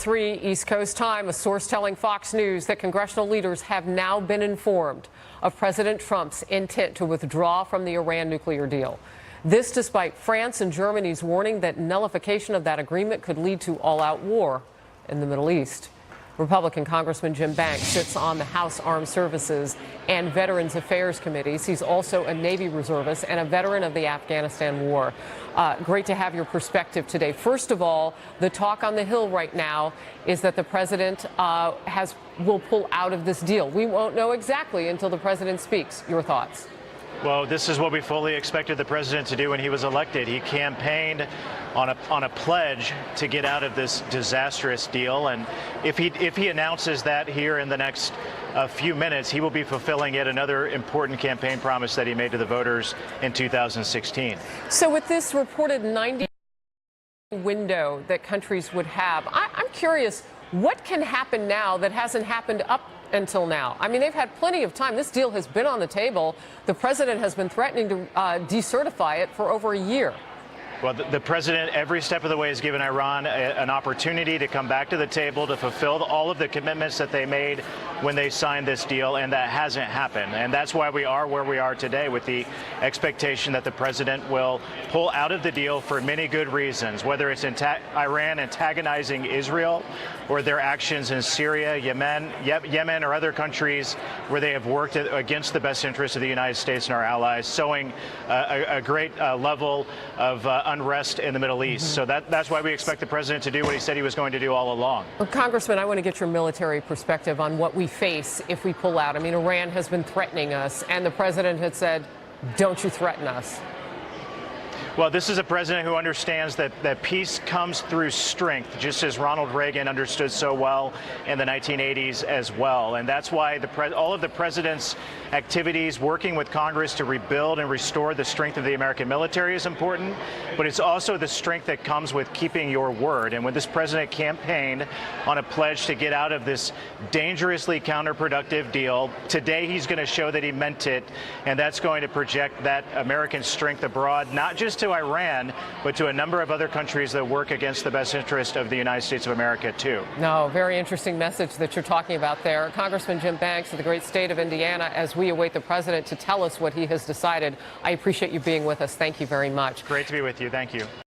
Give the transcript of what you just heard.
8:03 East Coast time, a source telling Fox News that congressional leaders have now been informed of President Trump's intent to withdraw from the Iran nuclear deal. This despite France and Germany's warning that nullification of that agreement could lead to all-out war in the Middle East. Republican Congressman Jim Banks sits on the House Armed Services and Veterans Affairs Committees. He's also a Navy reservist and a veteran of the Afghanistan war. Great to have your perspective today. First of all, the talk on the Hill right now is that the president will pull out of this deal. We won't know exactly until the president speaks. Your thoughts? Well, this is what we fully expected the president to do when he was elected. He campaigned on a pledge to get out of this disastrous deal, and if he announces that here in the next few minutes, he will be fulfilling yet another important campaign promise that he made to the voters in 2016. So with this reported 90 window that countries would have, I'm curious, what can happen now that hasn't happened up until now? I mean, they've had plenty of time. This deal has been on the table. The president has been threatening to decertify it for over a year. Well, the president every step of the way has given Iran an opportunity to come back to the table to fulfill all of the commitments that they made when they signed this deal, and that hasn't happened. And that's why we are where we are today, with the expectation that the president will pull out of the deal for many good reasons, whether it's Iran antagonizing Israel or their actions in Syria, Yemen, or other countries where they have worked against the best interests of the United States and our allies, sowing a great level of unrest in the Middle East. So that's why we expect the president to do what he said he was going to do all along. Well, Congressman, I want to get your military perspective on what we face if we pull out. I mean, Iran has been threatening us, and the president had said, don't you threaten us. Well, this is a president who understands that peace comes through strength, just as Ronald Reagan understood so well in the 1980s as well. And that's why all of the president's activities working with Congress to rebuild and restore the strength of the American military is important. But it's also the strength that comes with keeping your word. And when this president campaigned on a pledge to get out of this dangerously counterproductive deal, today he's going to show that he meant it. And that's going to project that American strength abroad, not just to Iran, but to a number of other countries that work against the best interest of the United States of America, too. No, very interesting message that you're talking about there. Congressman Jim Banks of the great state of Indiana, as we await the president to tell us what he has decided. I appreciate you being with us. Thank you very much. Great to be with you. Thank you.